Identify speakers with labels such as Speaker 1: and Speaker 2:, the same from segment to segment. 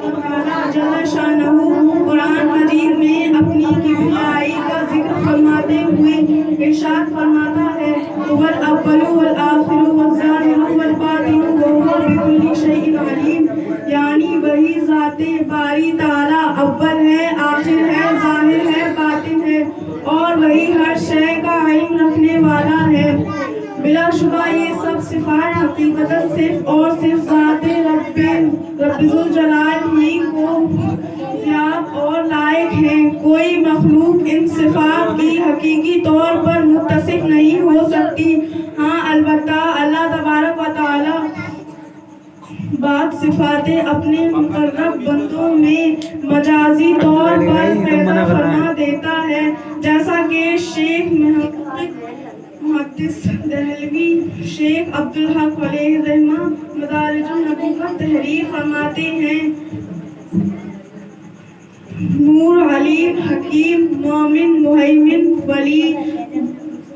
Speaker 1: जल्ल शानहू कुरान मजीद में अपनी किबरियाई का जिक्र फरमाते हुए इरशाद फरमाता है, वल अव्वलु वल आखिरु वल ज़ाहिरु वल बातिनु व हुवा बिकुल्लि शैइन अलीम। यानी वही ज़ाते बारी ताला अव्वल है, आखिर है, ज़ाहिर है, बातिन है और वही हर शय का इल्म रखने वाला है। बिलाशुबा ये सब सिफात हकीकतन सिर्फ और सिर्फ ज़ाते रब्बुल जलाल ही को याद और लायक हैं। कोई मखलूक इन सिफात की हकीकी तौर पर मुत्तसिफ नहीं हो सकती। हाँ, अलबत्ता अल्लाह तबारक व तआला बात सिफाते अपने मुकर्रब बंदों में मजाजी तौर पर पैदा फरमा देता है, जैसा कि शेख मुहद्दिस दहलवी शेख अब्दुल हक अलैहि रहमा मदारिजुन नबूवत तहरीर फरमाते हैं, नूर अलीम हकीम मोमिन मुहैमिन वली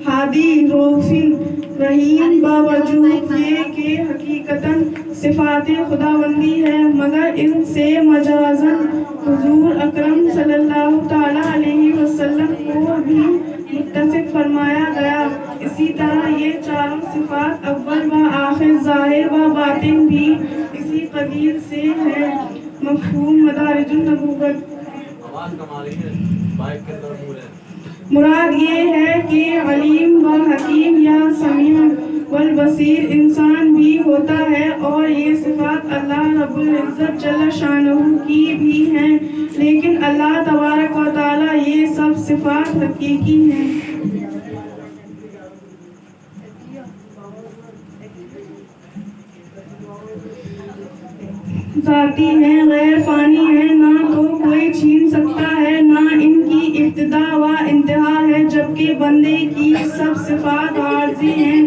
Speaker 1: हादी रोफिन रहीम बावजूद ये कि हकीकतन सिफात खुदाबंदी है, मगर इनसे मजाजन हुजूर अकरम सल्लल्लाहु ताला अलैहि वसल्लम को भी मुत्तसिफ फरमाया गया। इसी तरह ये चारों सिफात अव्वल व आखिर, ज़ाहिर व बातिन भी इसी कबील से है। मफ़हूम मदारिजुन नबूवत। मुराद ये है कि अलीम व हकीम या समीउ वल बसीर इंसान भी होता है और ये सिफात अल्लाह रब्बुल इज़्ज़त जल्ल शानहू की भी हैं, लेकिन अल्लाह तबारक व तआला ये सब सिफात हकीकी हैं। ज़ाती हैं, गैर फानी हैं, ना तो कोई छीन सकता है, ना इनकी इब्तिदा व इंतहा है, जबकि बंदे की सब सिफात आर्जी हैं,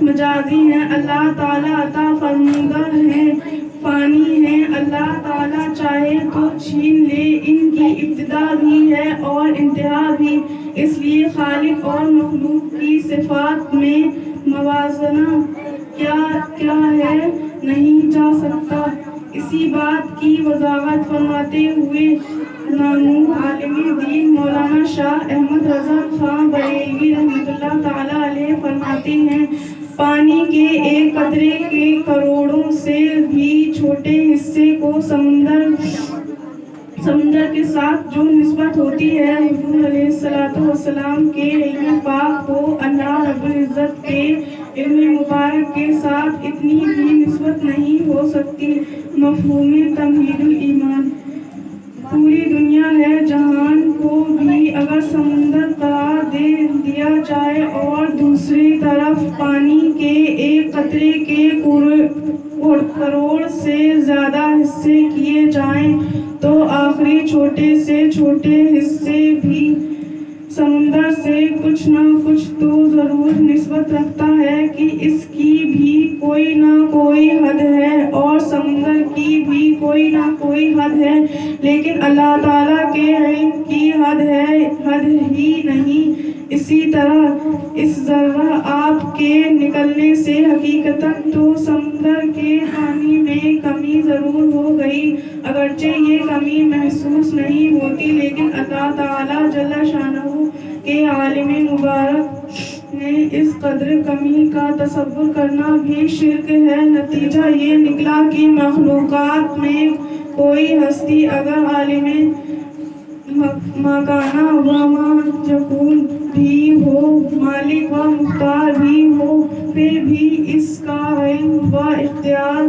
Speaker 1: मजाजी हैं। अल्लाह ताला अता फरमूदा हैं, फानी हैं। अल्लाह ताला चाहे तो छीन ले, इनकी इब्तिदा भी है और इंतहा भी। इसलिए खालिक और मखलूक की सिफात में मवाज़ना क्या है नहीं जा सकता। इसी बात की वजाहत फरमाते हुए नामू आलिमी दीन मौलाना शाह अहमद रज़ा खां बरेलवी रहमतुल्लाह ताला अलैह फरमाते हैं, पानी के एक कतरे के करोड़ों से भी छोटे हिस्से को समुंदर के साथ जो निस्बत होती है हुजूर अलैहिस्सलातु वस्सलाम के इल्म पाक को अल्लाह रब्बुल इज़्ज़त के इल्म मुबारक के साथ इतनी भी निस्बत नहीं हो सकती। मफ़हूम तमहीदुल ईमान। पूरी दुनिया है जहान को भी अगर समुंदर करार दे दिया जाए और दूसरी तरफ पानी के एक कतरे के करोड़ से ज़्यादा हिस्से किए जाएं, तो आखिरी छोटे से छोटे हिस्से भी समुंदर से कुछ ना कुछ तो ज़रूर निस्बत रखता है कि इसकी भी कोई ना कोई हद है और समुंदर की भी कोई ना कोई हद है, लेकिन अल्लाह ताला के इल्म की हद ही नहीं। इसी तरह इस ज़र्रा आपके निकलने से हकीकतन तो समुंदर के पानी में कमी ज़रूर हो गई, अगरचे ये कमी महसूस नहीं होती, लेकिन अल्लाह ताला जल्ल शानहू के आलिम मुबारक ने इस कदर कमी का तसव्वुर करना भी शिर्क है। नतीजा ये निकला कि मखलूकात में कोई हस्ती अगर आलिम मकाना व माजकून भी हो, मालिक व मुख्तार भी हो, फिर भी इसका इल्म व इख्तियार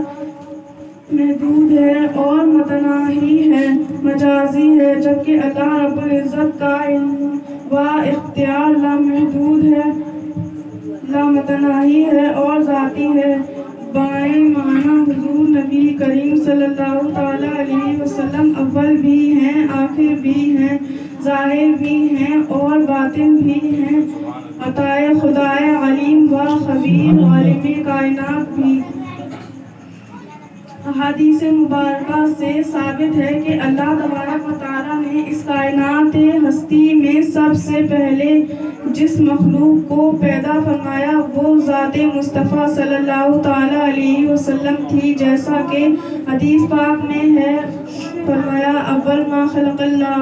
Speaker 1: महदूद है और मतनाही है, मजाजी है, जबकि अल्लाह रब्बुल इज़्ज़त का इल्म व इख्तियार लामहदूद है, लामतनाही है और ज़ाती है। बाएं माना हुजूर नबी करीम सल्लल्लाहु ताला अलैहि वसल्लम अव्वल भी हैं, आखिर भी हैं, ज़ाहिर भी हैं और बातिन भी हैं, अताए खुदाए अलीम व खबीर आलिम कायनात भी। हदीस मुबारका से साबित है कि अल्लाह तबारक व तआला ने इस कायनात हस्ती में सबसे पहले जिस मखलूक को पैदा फरमाया वो ज़ाते मुस्तफ़ा सल्लल्लाहु ताला अलैहि वसल्लम थी, जैसा कि हदीस पाक में है, فرمایا اول ما خلق اللہ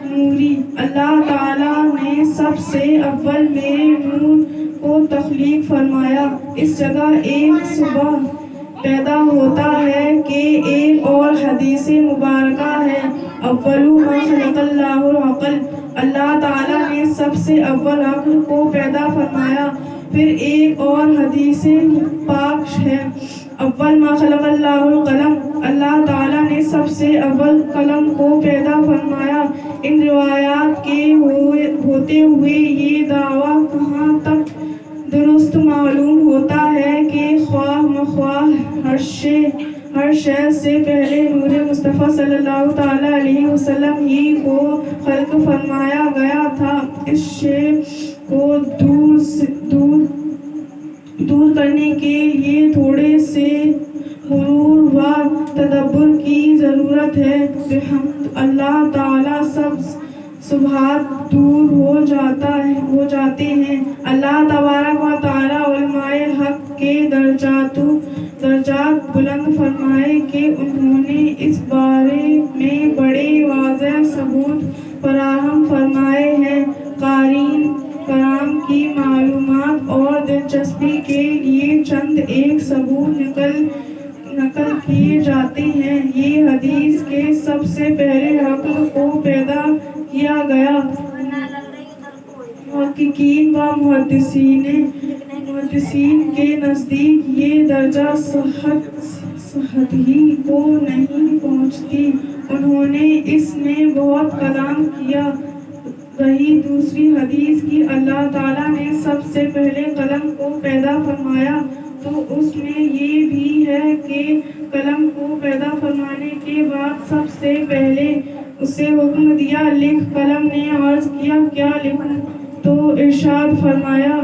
Speaker 1: نوری، اللہ تعالیٰ نے سب سے اول میرے نور کو تخلیق فرمایا۔ اس جگہ ایک صبح پیدا ہوتا ہے کہ ایک اور حدیث مبارکہ ہے اول ما خلق اللہ العقل، اللہ تعالیٰ نے سب سے اول عقل کو پیدا فرمایا۔ پھر ایک اور حدیث پاک ہے اول ما خلق اللہ القلم، اللہ تعالیٰ نے سب سے اول قلم کو پیدا فرمایا۔ ان روایات کے ہوتے ہوئے یہ دعویٰ کہاں تک درست معلوم ہوتا ہے کہ خواہ مخواہ ہر شے سے پہلے نور مصطفیٰ صلی اللہ تعالیٰ علیہ وسلم ہی کو خلق فرمایا گیا تھا۔ اس شے کو دور کرنے کے لیے تھوڑے سے غرور و تدبر کی ضرورت ہے۔ بحمد اللہ تعالیٰ سب شبہات دور ہو جاتے ہیں۔ اللہ تبارک و تعالیٰ علماء حق کے درجات بلند فرمائے کہ انہوں نے اس بارے میں بڑے واضح ثبوت فراہم فرمائے ہیں۔ قارئین کرام کی معلومات اور دلچسپی کے لیے چند ایک ثبوت نقل کیے جاتے ہیں۔ یہ حدیث کے سب سے پہلے عقل کو پیدا کیا گیا۔ محققین و محدثین کے نزدیک یہ درجہ صحت ہی کو نہیں پہنچتی، انہوں نے اس میں بہت کلام کیا۔ رہی دوسری حدیث کی اللہ تعالیٰ نے سب سے پہلے قلم کو پیدا فرمایا، تو اس میں یہ بھی ہے کہ قلم کو پیدا فرمانے کے بعد سب سے پہلے اسے حکم دیا لکھ۔ قلم نے عرض کیا کیا لکھوں؟ تو ارشاد فرمایا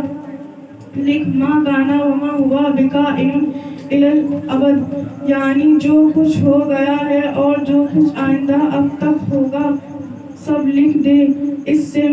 Speaker 1: لکھ ما کان وما ہوا بقائم الی الابد، یعنی جو کچھ ہو گیا ہے اور جو کچھ آئندہ اب تک ہوگا سب لکھ دے۔ اس سے